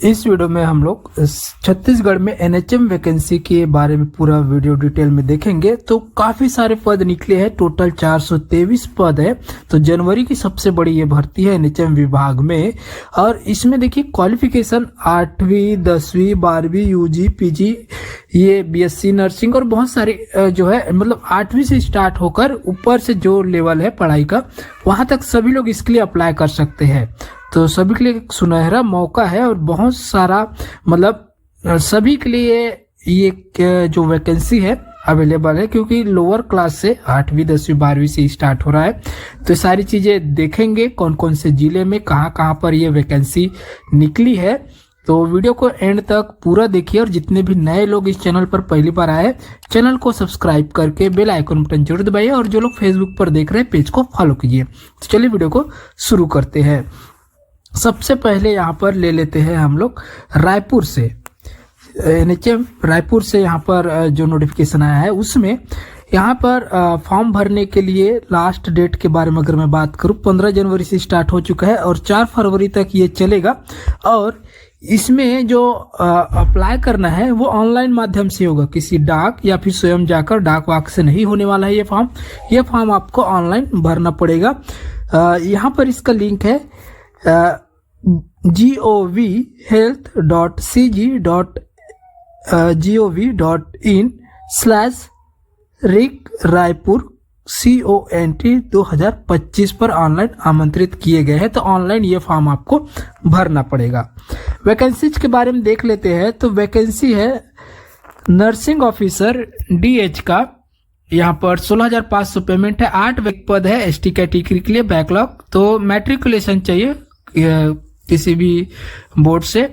इस वीडियो में हम लोग छत्तीसगढ़ में एनएचएम वैकेंसी के बारे में पूरा वीडियो डिटेल में देखेंगे। तो काफी सारे पद निकले हैं, टोटल 423 पद है। तो जनवरी की सबसे बड़ी ये भर्ती है एनएचएम विभाग में। और इसमें देखिए क्वालिफिकेशन 8वीं 10वीं 12वीं यूजी पीजी, ये बीएससी नर्सिंग और बहुत सारी जो है मतलब 8वीं से स्टार्ट होकर ऊपर से जो लेवल है पढ़ाई का वहां तक सभी लोग इसके लिए अप्लाई कर सकते हैं। तो सभी के लिए एक सुनहरा मौका है और बहुत सारा मतलब सभी के लिए ये जो वैकेंसी है अवेलेबल है, क्योंकि लोअर क्लास से 8वीं 10वीं 12वीं से स्टार्ट हो रहा है। तो सारी चीजें देखेंगे कौन कौन से जिले में कहाँ पर ये वैकेंसी निकली है। तो वीडियो को एंड तक पूरा देखिए और जितने भी नए लोग इस चैनल पर पहली बार आए चैनल को सब्सक्राइब करके बेल आइकन बटन जरूर दबाइए और जो लोग फेसबुक पर देख रहे हैं पेज को फॉलो कीजिए। तो चलिए वीडियो को शुरू करते हैं। सबसे पहले यहाँ पर ले लेते हैं हम लोग रायपुर से एनएचएम रायपुर से यहाँ पर जो नोटिफिकेशन आया है उसमें यहाँ पर फॉर्म भरने के लिए लास्ट डेट के बारे में अगर मैं बात करूँ 15 जनवरी से स्टार्ट हो चुका है और 4 फरवरी तक ये चलेगा। और इसमें जो अप्लाई करना है वो ऑनलाइन माध्यम से होगा, किसी डाक या फिर स्वयं जाकर डाक वाक से नहीं होने वाला है। ये फॉर्म आपको ऑनलाइन भरना पड़ेगा। यहाँ पर इसका लिंक है govhealth.cg.gov.in/RIC रायपुर CONT 2025 पर ऑनलाइन आमंत्रित किए गए हैं। तो ऑनलाइन ये फॉर्म आपको भरना पड़ेगा। वैकेंसीज के बारे में देख लेते हैं। तो वैकेंसी है नर्सिंग ऑफिसर DH का, यहाँ पर 16,500 पेमेंट है। 8 पद है ST कैटेगरी के लिए बैकलॉग। तो मैट्रिकुलेशन चाहिए किसी भी बोर्ड से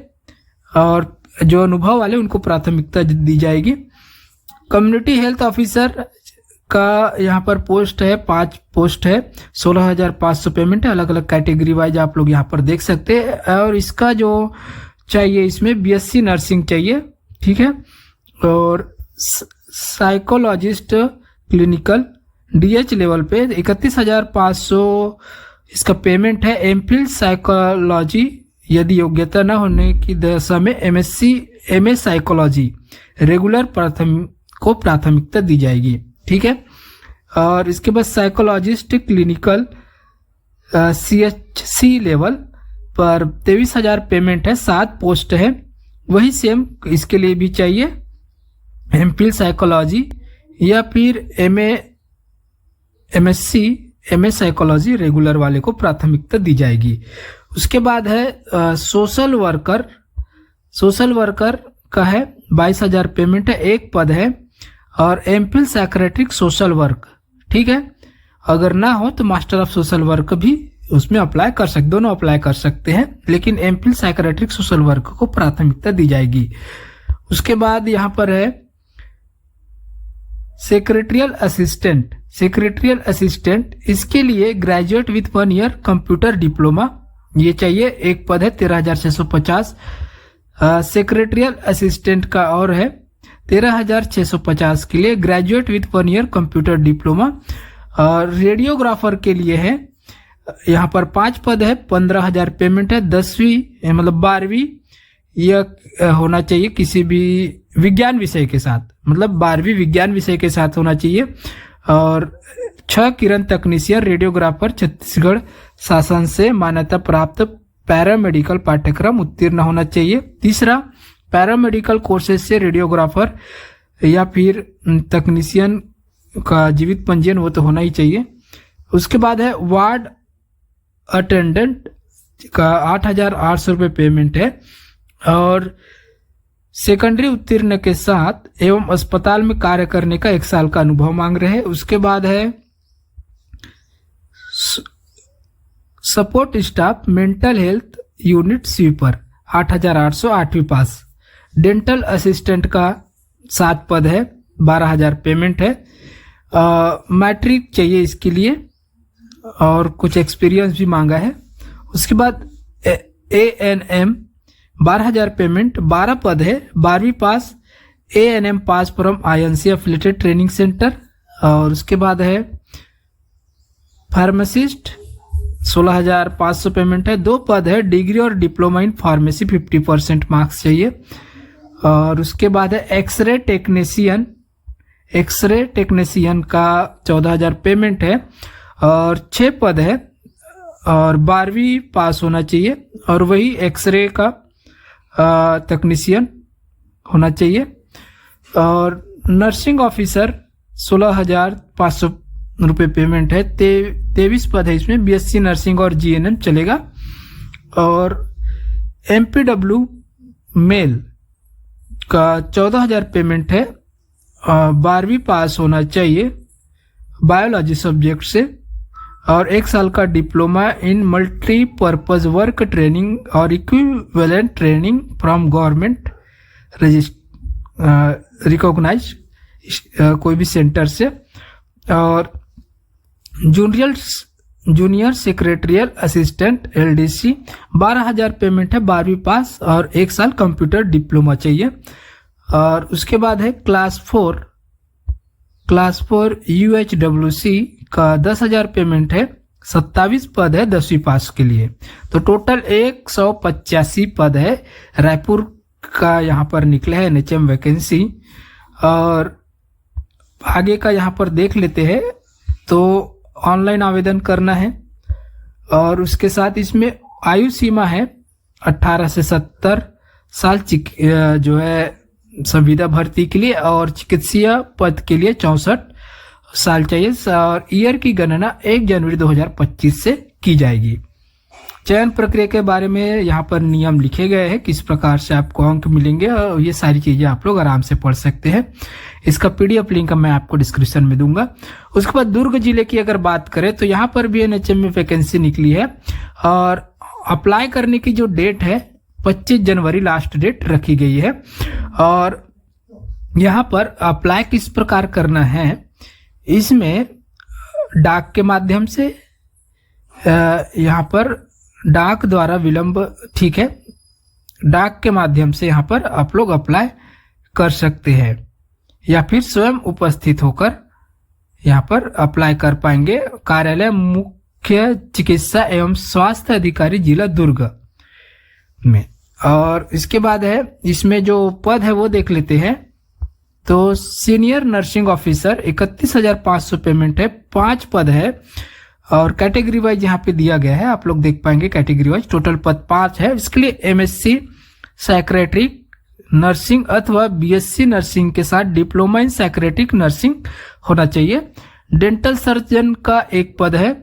और जो अनुभव वाले उनको प्राथमिकता दी जाएगी। कम्युनिटी हेल्थ ऑफिसर का यहाँ पर पोस्ट है 5 पोस्ट है, 16,500 पेमेंट है। अलग अलग कैटेगरी वाइज आप लोग यहाँ पर देख सकते हैं। और इसका जो चाहिए इसमें BSc नर्सिंग चाहिए, ठीक है। और साइकोलॉजिस्ट क्लिनिकल DH लेवल पे 31,500 इसका पेमेंट है। एमफिल साइकोलॉजी यदि योग्यता न होने की दशा में MA साइकोलॉजी रेगुलर को प्राथमिकता दी जाएगी, ठीक है। और इसके बाद साइकोलॉजिस्ट क्लिनिकल CHC लेवल पर 23,000 पेमेंट है। 7 पोस्ट है। वही सेम इसके लिए भी चाहिए एमफिल साइकोलॉजी या फिर MA साइकोलॉजी रेगुलर वाले को प्राथमिकता दी जाएगी। उसके बाद है सोशल वर्कर का है 22,000 पेमेंट है। 1 पद है। और एमफिल साइकियाट्रिक सोशल वर्क, ठीक है। अगर ना हो तो मास्टर ऑफ सोशल वर्क भी उसमें अप्लाई कर सकते, दोनों अप्लाई कर सकते हैं, लेकिन एमफिल साइकियाट्रिक सोशल वर्क को प्राथमिकता दी जाएगी। उसके बाद यहाँ पर है सेक्रेटरियल असिस्टेंट, इसके लिए graduate with 1 year computer diploma ये चाहिए। 1 पद है 13,650। सेक्रेटरियल असिस्टेंट का और है 13,650 के लिए graduate with 1 year computer diploma. और रेडियोग्राफर के लिए है यहाँ पर 5 पद है, 15,000 पेमेंट है। 10वीं मतलब 12वीं यह होना चाहिए किसी भी विज्ञान विषय के साथ, मतलब 12वीं विज्ञान विषय के साथ होना चाहिए। और 6 किरण तकनीशियन रेडियोग्राफर छत्तीसगढ़ शासन से मान्यता प्राप्त पैरामेडिकल पाठ्यक्रम उत्तीर्ण होना चाहिए। तीसरा पैरामेडिकल कोर्सेज से रेडियोग्राफर या फिर तकनीशियन का जीवित पंजीयन वो तो होना ही चाहिए। उसके बाद है वार्ड अटेंडेंट का 8,800 रुपये पेमेंट है। और सेकेंडरी उत्तीर्ण के साथ एवं अस्पताल में कार्य करने का 1 साल का अनुभव मांग रहे हैं। उसके बाद है support staff mental health unit sweeper 8,800 8वीं पास। डेंटल असिस्टेंट का 7 पद है, 12,000 पेमेंट है। मैट्रिक चाहिए इसके लिए और कुछ एक्सपीरियंस भी मांगा है। उसके बाद ANM 12,000 पेमेंट, 12 पद है, 12वीं पास। ANM pass from INC affiliated training centre. और उसके बाद है फार्मासिस्ट 16,500 पेमेंट है। 2 पद है डिग्री और डिप्लोमा इन फार्मेसी, 50% मार्क्स चाहिए। और उसके बाद है एक्सरे टेक्नीशियन का 14,000 पेमेंट है और 6 पद है और 12वीं पास होना चाहिए और वही एक्सरे का टेक्नीशियन होना चाहिए। और नर्सिंग ऑफिसर 16,500 रुपये पेमेंट है। 23 पद है इसमें, बीएससी नर्सिंग और जीएनएम चलेगा। और एमपीडब्ल्यू मेल का 14,000 पेमेंट है। 12वीं पास होना चाहिए बायोलॉजी सब्जेक्ट से और 1 साल का diploma in multipurpose work training और equivalent training from government recognise कोई भी सेंटर से। और junior secretarial assistant LDC 12,000 payment है। 12वीं पास और 1 साल कंप्यूटर डिप्लोमा चाहिए। और उसके बाद है क्लास 4 यूएचडब्ल्यूसी का 10,000 पेमेंट है। 27 पद है 10वीं पास के लिए। तो टोटल 185 पद है रायपुर का यहाँ पर निकले है एनएचएम वैकेंसी। और आगे का यहाँ पर देख लेते हैं। तो ऑनलाइन आवेदन करना है और उसके साथ इसमें आयु सीमा है 18 से 70 साल जो है संविदा भर्ती के लिए और चिकित्सीय पद के लिए 64 साल चाहिए। और ईयर की गणना 1 जनवरी 2025 से की जाएगी। चयन प्रक्रिया के बारे में यहाँ पर नियम लिखे गए हैं, किस प्रकार से आपको अंक मिलेंगे और ये सारी चीजें आप लोग आराम से पढ़ सकते हैं। इसका पीडीएफ लिंक मैं आपको डिस्क्रिप्शन में दूंगा। उसके बाद दुर्ग जिले की अगर बात करें तो यहाँ पर भी एनएचएम में वैकेंसी निकली है और अप्लाई करने की जो डेट है 25 जनवरी लास्ट डेट रखी गई है। और यहाँ पर अप्लाई किस प्रकार करना है, इसमें डाक के माध्यम से यहाँ पर डाक द्वारा विलंब, ठीक है, डाक के माध्यम से यहाँ पर आप लोग अप्लाई कर सकते हैं या फिर स्वयं उपस्थित होकर यहाँ पर अप्लाई कर पाएंगे। कार्यालय मुख्य चिकित्सा एवं स्वास्थ्य अधिकारी जिला दुर्ग में। और इसके बाद है इसमें जो पद है वो देख लेते हैं। तो सीनियर नर्सिंग ऑफिसर 31,500 पेमेंट है। 5 पद है और कैटेगरी वाइज यहाँ पे दिया गया है, आप लोग देख पाएंगे कैटेगरी वाइज। टोटल पद 5 है। इसके लिए एमएससी साइक्रेट्रिक नर्सिंग अथवा बीएससी नर्सिंग के साथ डिप्लोमा इन साइक्रेट्रिक नर्सिंग होना चाहिए। डेंटल सर्जन का 1 पद है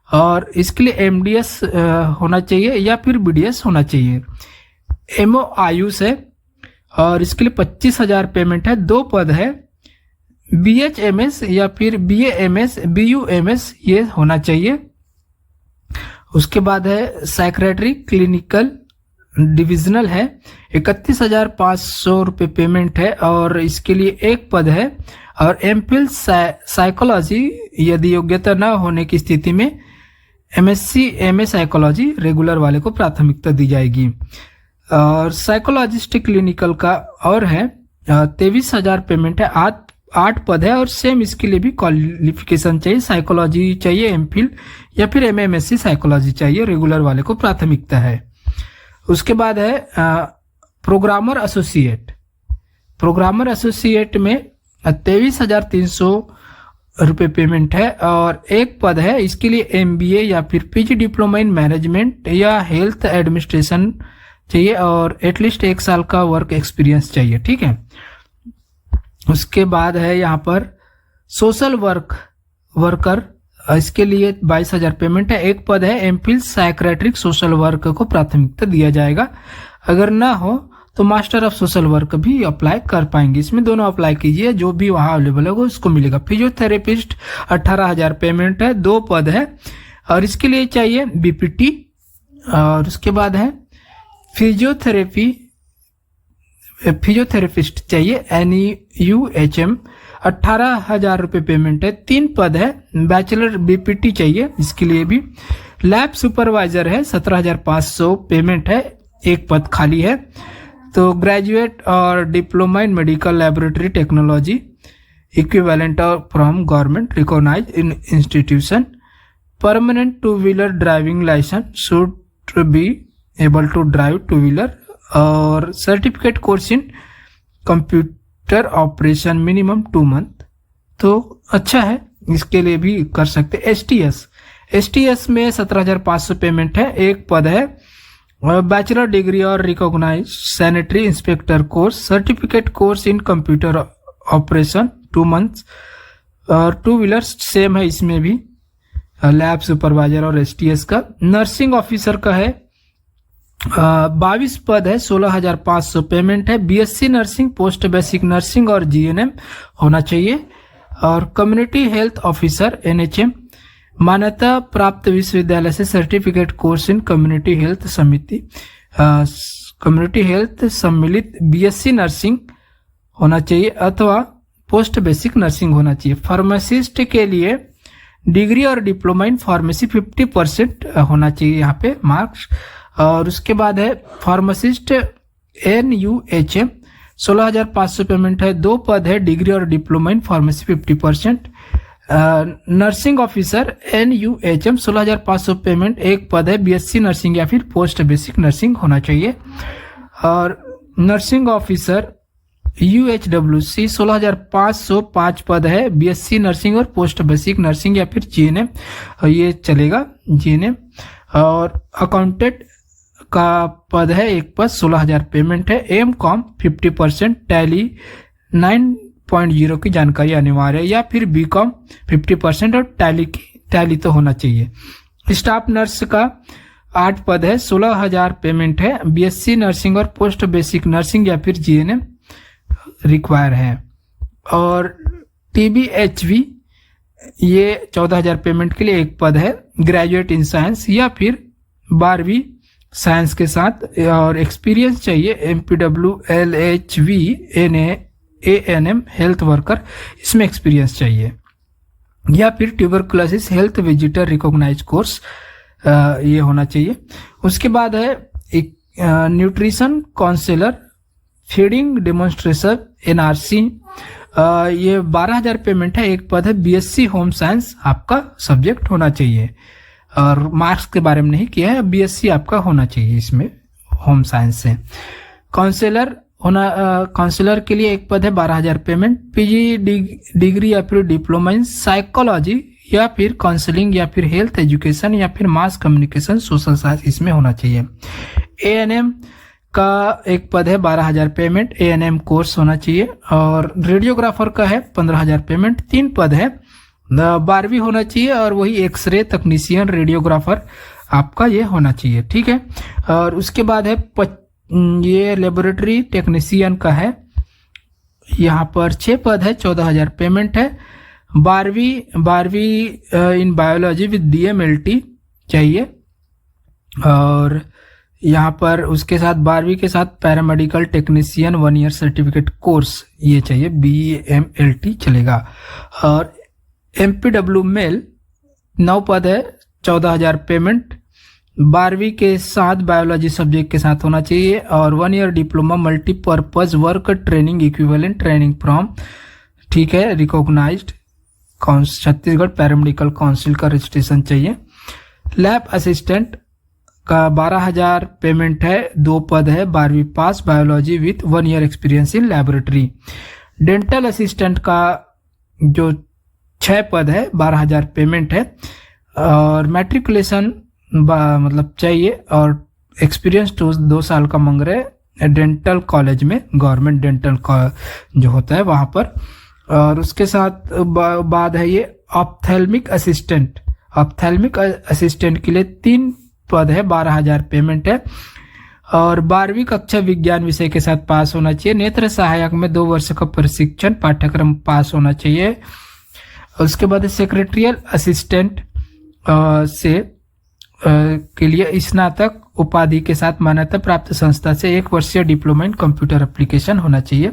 और इसके लिए एमडीएस होना चाहिए या फिर बीडीएस होना चाहिए। एमओ आयुष है और इसके लिए 25,000 पेमेंट है। 2 पद है। बीएचएमएस या फिर बीएएमएस बीयूएमएस ये होना चाहिए। उसके बाद है साइक्रेटरी क्लिनिकल डिविजनल है। 31,500 रुपये पेमेंट है और इसके लिए 1 पद है। और एमफिल साइकोलॉजी यदि योग्यता न होने की स्थिति में एमएससी एमए साइकोलॉजी रेगुलर वाले को प्राथमिकता दी जाएगी। और साइकोलॉजिस्ट क्लिनिकल का और है 23,000 पेमेंट है। 8 पद है और सेम इसके लिए भी क्वालिफिकेशन चाहिए, साइकोलॉजी चाहिए एमफिल या फिर एमएमएससी साइकोलॉजी चाहिए, रेगुलर वाले को प्राथमिकता है। उसके बाद है प्रोग्रामर एसोसिएट में 23,300 रुपये पेमेंट है और 1 पद है। इसके लिए एमबीए या फिर पीजी डिप्लोमा इन मैनेजमेंट या हेल्थ एडमिनिस्ट्रेशन चाहिए और एटलीस्ट 1 साल का वर्क एक्सपीरियंस चाहिए, ठीक है। उसके बाद है यहाँ पर सोशल वर्कर, इसके लिए 22,000 पेमेंट है। 1 पद है। एमफिल साइक्रेट्रिक सोशल वर्क को प्राथमिकता दिया जाएगा। अगर ना हो तो मास्टर ऑफ सोशल वर्क भी अप्लाई कर पाएंगे। इसमें दोनों अप्लाई कीजिए, जो भी वहां अवेलेबल होगा उसको मिलेगा। फिजियोथेरेपिस्ट 18,000 पेमेंट है। 2 पद है और इसके लिए चाहिए बीपीटी। और उसके बाद है फिजियोथेरेपिस्ट चाहिए NUHM 18,000 रुपये पेमेंट है। 3 पद है। बैचलर बीपीटी चाहिए, इसके लिए भी। लैब सुपरवाइजर है 17,500 पेमेंट है। 1 पद खाली है। तो ग्रेजुएट और diploma in medical laboratory technology equivalent from government recognise in institution permanent two wheeler driving licence should be able to drive two wheeler, और certificate course in computer operation minimum 2 month. तो अच्छा है, इसके लिए भी कर सकते। एसटीएस में 17,500 पेमेंट है, एक पद है। बैचलर डिग्री और recognise sanitary inspector course, certificate course in computer operation 2 months, और 2 व्हीलर्स सेम है इसमें भी, लैब सुपरवाइजर और एसटीएस का। नर्सिंग ऑफिसर का है 22 पद है, 16,500 पेमेंट है। BSc nursing, post basic nursing और जीएनएम होना चाहिए। और कम्युनिटी हेल्थ ऑफिसर एनएचएम, मान्यता प्राप्त विश्वविद्यालय से सर्टिफिकेट कोर्स इन कम्युनिटी हेल्थ कम्युनिटी हेल्थ सम्मिलित बीएससी नर्सिंग होना चाहिए अथवा पोस्ट बेसिक नर्सिंग होना चाहिए। फार्मासिस्ट के लिए डिग्री और डिप्लोमा इन फार्मेसी 50% होना चाहिए यहाँ पे मार्क्स। और उसके बाद है फार्मासिस्ट NUHM, 16,500 पेमेंट है, 2 पद है, डिग्री और diploma in pharmacy 50%। Nursing officer NUHM 16,500 payment, 1 पद है, बीएससी नर्सिंग या फिर पोस्ट बेसिक नर्सिंग होना चाहिए। और नर्सिंग ऑफिसर UHWC 16,500, 5 पद है, बीएससी नर्सिंग और पोस्ट बेसिक नर्सिंग या फिर जीएनएम, ये चलेगा जीएनएम। और अकाउंटेंट का पद है, 1 पद, 16,000 पेमेंट है। MCOM 50%, टैली 9.0 की जानकारी अनिवार्य है, या फिर BCom 50% और टैली तो होना चाहिए। स्टाफ नर्स का 8 पद है, 16,000 पेमेंट है, बीएससी नर्सिंग और पोस्ट बेसिक नर्सिंग या फिर जीएनएम रिक्वायर है। और TBHV ये 14,000 पेमेंट के लिए 1 पद है, ग्रेजुएट इन साइंस या फिर 12वीं साइंस के साथ, और एक्सपीरियंस चाहिए। MPW LHV ANM health worker, इसमें एक्सपीरियंस चाहिए, या फिर tuberculosis health visitor recognise course ये होना चाहिए। उसके बाद है एक nutrition counsellor, feeding demonstrator NRC, ये 12,000 पेमेंट है, 1 पद है, बीएससी होम साइंस आपका सब्जेक्ट होना चाहिए, और मार्क्स के बारे में नहीं किया है, बीएससी आपका होना चाहिए इसमें होम साइंस से। काउंसलर के लिए 1 पद है, 12,000 पेमेंट। पीजी डिग्री या फिर डिप्लोमा इन साइकोलॉजी या फिर काउंसलिंग या फिर हेल्थ एजुकेशन या फिर मास कम्युनिकेशन सोशल साइंस, इसमें होना चाहिए। ANM का 1 पद है, 12,000 पेमेंट, ANM कोर्स होना चाहिए। और रेडियोग्राफर का है 15,000 पेमेंट, 3 पद है, 12वीं होना चाहिए, और वही एक्सरे तकनीशियन रेडियोग्राफर आपका ये होना चाहिए, ठीक है। और उसके बाद है ये लेबोरेटरी टेक्नीशियन का है, यहाँ पर 6 पद है, 14,000 पेमेंट है, 12वीं इन बायोलॉजी विद DMLT चाहिए। और यहाँ पर उसके साथ 12वीं के साथ paramedical technician 1 year certificate course ये चाहिए, BMLT चलेगा। और MPW मेल 9 पद है, 14,000 पेमेंट, 12वीं के साथ बायोलॉजी सब्जेक्ट के साथ होना चाहिए, और 1 year diploma multipurpose work training equivalent training from, ठीक है, रिकॉग्नाइज्ड छत्तीसगढ़ पैरामेडिकल काउंसिल का रजिस्ट्रेशन चाहिए। लैब असिस्टेंट का 12,000 पेमेंट है, 2 पद है, 12वीं पास, biology with 1 year experience in laboratory. Dental assistant का जो 6 पद है, 12,000 पेमेंट है, और मैट्रिकुलेशन मतलब चाहिए, और एक्सपीरियंस 2 साल का मांग रहे डेंटल कॉलेज में, गवर्नमेंट डेंटल जो होता है वहां पर। और उसके साथ बाद है ये ऑप्थेल्मिक असिस्टेंट के लिए 3 पद है, 12,000 पेमेंट है, और 12वीं कक्षा विज्ञान विषय के साथ पास होना चाहिए। नेत्र सहायक में 2 वर्ष का प्रशिक्षण पाठ्यक्रम पास होना चाहिए। उसके बाद सेक्रेटरियल असिस्टेंट के लिए स्नातक उपाधि के साथ मान्यता प्राप्त संस्था से 1 वर्षीय डिप्लोमा इन कंप्यूटर एप्लीकेशन होना चाहिए।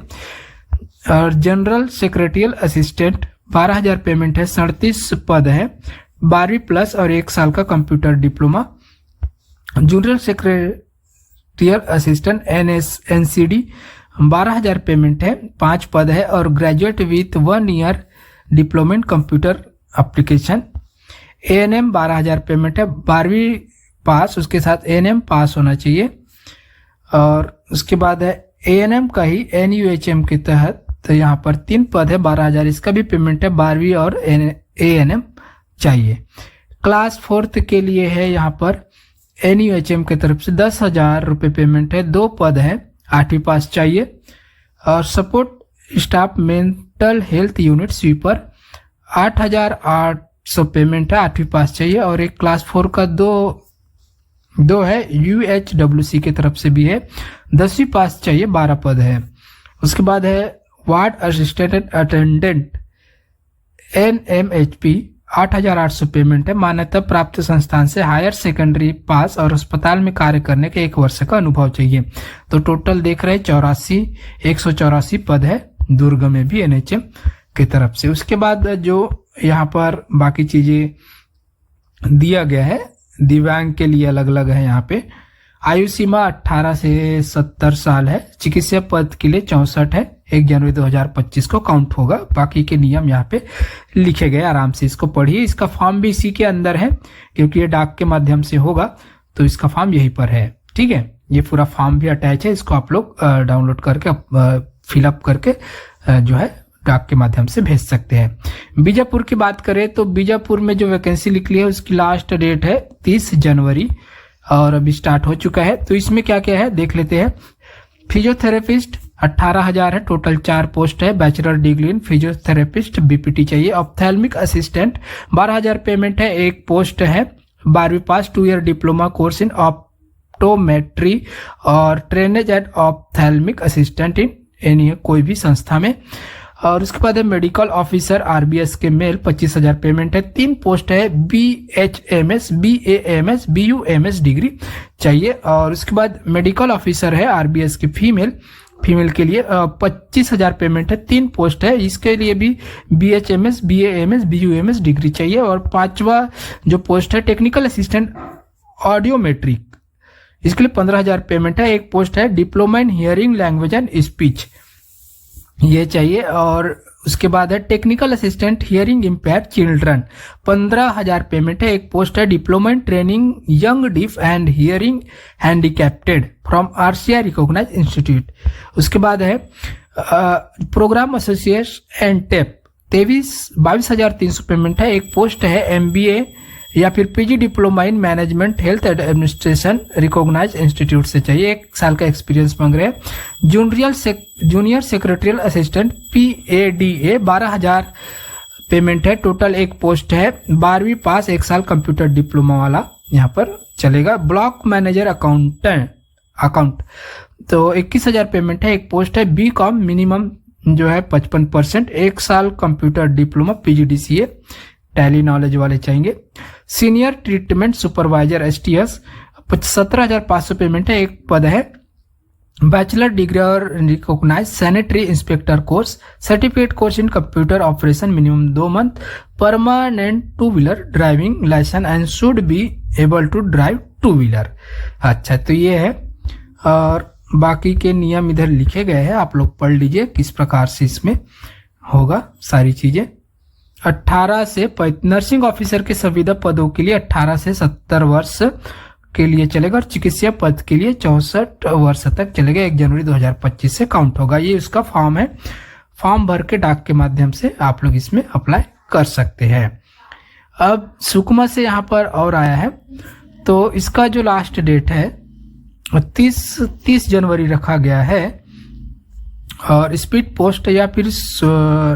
और जनरल सेक्रेटरियल असिस्टेंट 12,000 पेमेंट है, 37 पद है, 12वीं प्लस और 1 साल का computer diploma. Junior secretarial assistant NCD 12,000 payment है, 5 पद है, और graduate with 1 year diploma in computer application. ANM 12,000 payment है, 12वीं पास, उसके साथ ANM पास होना चाहिए। और उसके बाद है ANM का ही NUHM के तहत, तो यहाँ पर 3 पद है 12,000, इसका भी पेमेंट है 12वीं और ANM चाहिए। क्लास 4th के लिए है यहाँ पर NUHM की तरफ से 10,000 रुपये पेमेंट है, 2 पद है, 8वीं पास चाहिए। और support staff mental health unit sweeper 8,800 payment है, 8वीं पास चाहिए। और एक क्लास 4 का दो है UHWC की तरफ से भी है, 10वीं पास चाहिए, 12 पद है। उसके बाद है ward assistant attendant NMHP 8,800 payment है, मान्यता प्राप्त संस्थान से हायर सेकेंडरी पास और अस्पताल में कार्य करने के 1 वर्ष का अनुभव चाहिए। तो टोटल देख रहे हैं 184 पद है, दुर्ग में भी NHM की तरफ से। उसके बाद जो यहाँ पर बाकी चीजें दिया गया है दिव्यांग के लिए अलग अलग है। यहाँ पे आयु सीमा 18 से 70 साल है, चिकित्सा पद के लिए 64 है, 1 जनवरी 2025 को काउंट होगा। बाकी के नियम यहाँ पे लिखे गए, आराम से इसको पढ़िए। इसका फॉर्म भी इसी के अंदर है, क्योंकि ये डाक के माध्यम से होगा, तो इसका फॉर्म यहीं पर है। ठीक है, ये पूरा फॉर्म भी अटैच है, इसको आप लोग डाउनलोड करके फिलअप करके जो है डाक के माध्यम से भेज सकते हैं। बीजापुर की बात करें तो बीजापुर में जो वैकेंसी निकली है उसकी लास्ट डेट है 30 जनवरी और अभी स्टार्ट हो चुका है। तो इसमें क्या क्या है देख लेते हैं। फिजियोथेरेपिस्ट 18,000 है, टोटल 4 पोस्ट है, bachelor degree in physiotherapist BPT चाहिए। ऑप्थेल्मिक असिस्टेंट 12,000 पेमेंट है, 1 पोस्ट है, 12वीं पास, 2 year diploma course in optometry और training and ophthalmic assistant in any कोई भी संस्था में। और उसके बाद है मेडिकल ऑफिसर RBS के मेल 25,000 पेमेंट है, 3 पोस्ट है, BHMS, BAMS, BUMS डिग्री चाहिए। और उसके बाद मेडिकल ऑफिसर है RBS की फीमेल के लिए 25,000 पेमेंट है, 3 पोस्ट है, इसके लिए भी BHMS, BAMS, BUMS डिग्री चाहिए। और 5वां जो पोस्ट है टेक्निकल असिस्टेंट ऑडियोमेट्रिक, इसके लिए 15,000 पेमेंट है, 1 पोस्ट है, diploma in hearing language and speech ये चाहिए। और उसके बाद है technical assistant hearing impaired children 15,000 payment है, 1 पोस्ट है, diploma in training young deaf and hearing handicapped from RCI recognise institute. उसके बाद है programme associate NTEP 22,300 payment है, 1 पोस्ट है, MBA या फिर PG diploma in management health administration recognise institute से चाहिए, 1 साल का एक्सपीरियंस मांग रहे हैं। Junior secretarial assistant PADA 12,000 payment है, टोटल 1 पोस्ट है, 12वीं पास, 1 साल कंप्यूटर डिप्लोमा वाला यहाँ पर चलेगा। ब्लॉक मैनेजर अकाउंट तो 21,000 पेमेंट है, 1 पोस्ट है, BCom मिनिमम जो है 55%, 1 साल computer diploma PGDCA Tally knowledge वाले चाहिए। Senior treatment supervisor STS 17,500 payment है, 1 पद है, बैचलर डिग्री और recognise sanitary inspector course, certificate course in computer operation, minimum 2 month, permanent 2 wheeler driving licence and should be able to drive 2 wheeler. अच्छा, तो ये है और बाकी के नियम इधर लिखे गए हैं, आप लोग पढ़ लीजिए किस प्रकार से इसमें होगा सारी चीजें। 18 से नर्सिंग ऑफिसर के संविदा पदों के लिए 18 से 70 वर्ष के लिए चलेगा और चिकित्सा पद के लिए 64 वर्ष तक चलेगा, 1 जनवरी 2025 से काउंट होगा। ये उसका फॉर्म है, फॉर्म भर के डाक के माध्यम से आप लोग इसमें अप्लाई कर सकते हैं। अब सुकमा से यहाँ पर और आया है, तो इसका जो लास्ट डेट है 30 जनवरी रखा गया है और स्पीड पोस्ट या फिर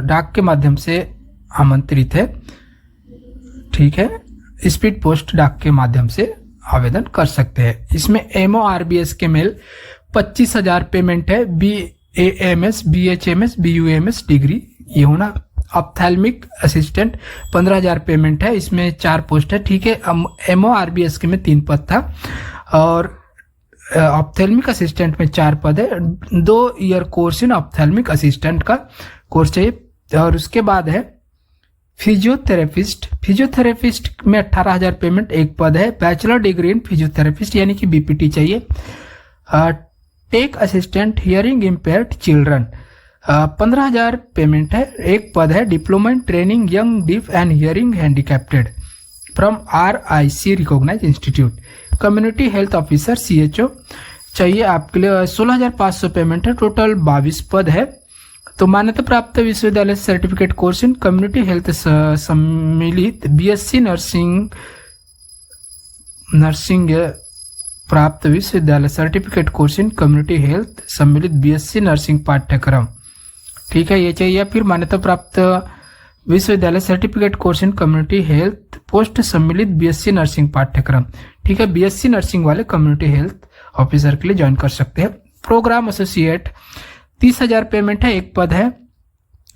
डाक के माध्यम से आमंत्रित है। ठीक है, स्पीड पोस्ट डाक के माध्यम से आवेदन कर सकते हैं। इसमें MORBS के मेल 25,000 पेमेंट है, BAMS, BHMS, BUMS डिग्री ये होना। ऑप्थेल्मिक असिस्टेंट 15,000 पेमेंट है, इसमें 4 पोस्ट है। ठीक है, MORBS के में 3 पद था और ऑप्थेल्मिक असिस्टेंट में 4 पद है, 2 year course in ophthalmic assistant का कोर्स चाहिए। और उसके बाद है फिजियोथेरेपिस्ट में 18,000 पेमेंट, 1 पद है, बैचलर डिग्री इन फिजियोथेरेपिस्ट यानी कि BPT चाहिए। Tech assistant hearing impaired children 15,000 payment है, 1 पद है, diploma in training young deaf and hearing handicapped from RIC recognise institute. Community health officer CHO चाहिए आपके लिए। 16,500 पेमेंट है। टोटल 22 पद है। तो मान्यता प्राप्त विश्वविद्यालय सर्टिफिकेट कोर्स इन कम्युनिटी हेल्थ सम्मिलित BSc नर्सिंग प्राप्त विश्वविद्यालय सर्टिफिकेट कोर्स इन कम्युनिटी हेल्थ सम्मिलित BSc नर्सिंग पाठ्यक्रम, ठीक है, ये चाहिए। फिर मान्यता प्राप्त विश्वविद्यालय सर्टिफिकेट कोर्स इन कम्युनिटी हेल्थ पोस्ट सम्मिलित BSc नर्सिंग पाठ्यक्रम, ठीक है। BSc नर्सिंग वाले कम्युनिटी हेल्थ ऑफिसर के लिए ज्वाइन कर सकते हैं। प्रोग्राम एसोसिएट 30,000 पेमेंट है, एक पद है।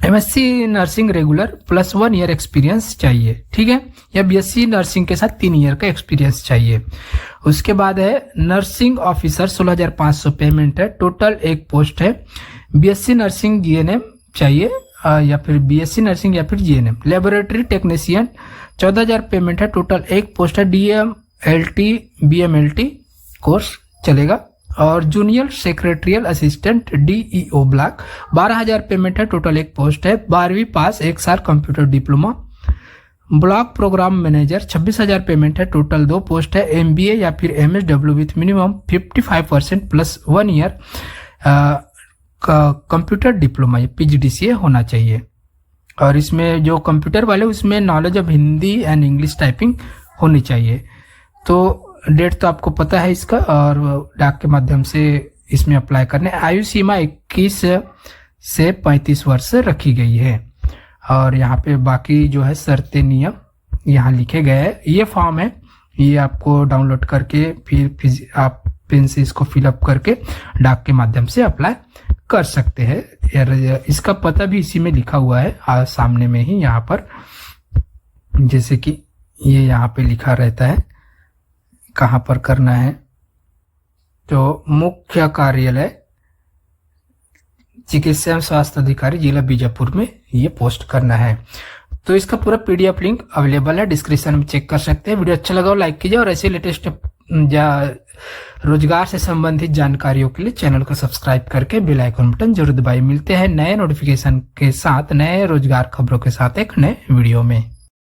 MSc nursing regular plus 1 year experience चाहिए, ठीक है, या BSc नर्सिंग के साथ 3 ईयर का एक्सपीरियंस चाहिए। उसके बाद है नर्सिंग ऑफिसर 16,500 पेमेंट है। टोटल एक पोस्ट है। BSc नर्सिंग GNM चाहिए या फिर BSc नर्सिंग या फिर GNM। लेबोरेटरी टेक्नीशियन 14,000 पेमेंट है। टोटल एक पोस्ट है। DMLT BMLT कोर्स चलेगा। और junior secretarial assistant DEO block 12,000 payment है। टोटल एक पोस्ट है। 12वीं पास, 1 साल computer diploma. Block programme manager 26,000 payment है। टोटल 2 पोस्ट है। MBA या फिर MSW with minimum 55% plus 1 year computer diploma या PGDCA होना चाहिए। और इसमें जो कंप्यूटर वाले उसमें knowledge of Hindi and English typing होनी चाहिए। तो डेट तो आपको पता है इसका, और डाक के माध्यम से इसमें अप्लाई करने। आयु सीमा 21 से 35 वर्ष रखी गई है। और यहाँ पे बाकी जो है शर्तें नियम यहाँ लिखे गए हैं। ये फॉर्म है, ये आपको डाउनलोड करके फिर आप पेन से इसको फिलअप करके डाक के माध्यम से अप्लाई कर सकते हैं। इसका पता भी इसी में लिखा हुआ है सामने में ही, यहाँ पर जैसे कि ये यहाँ पे लिखा रहता है कहाँ पर करना है। तो मुख्य कार्यालय चिकित्सा एवं स्वास्थ्य अधिकारी जिला बीजापुर में ये पोस्ट करना है। तो इसका पूरा PDF लिंक अवेलेबल है, डिस्क्रिप्शन में चेक कर सकते हैं। वीडियो अच्छा लगा हो लाइक कीजिए, और ऐसे लेटेस्ट रोजगार से संबंधित जानकारियों के लिए चैनल को सब्सक्राइब करके बेल आइकन बटन जरूर दबाइए। मिलते हैं नए नोटिफिकेशन के साथ, नए रोजगार खबरों के साथ एक नए वीडियो में।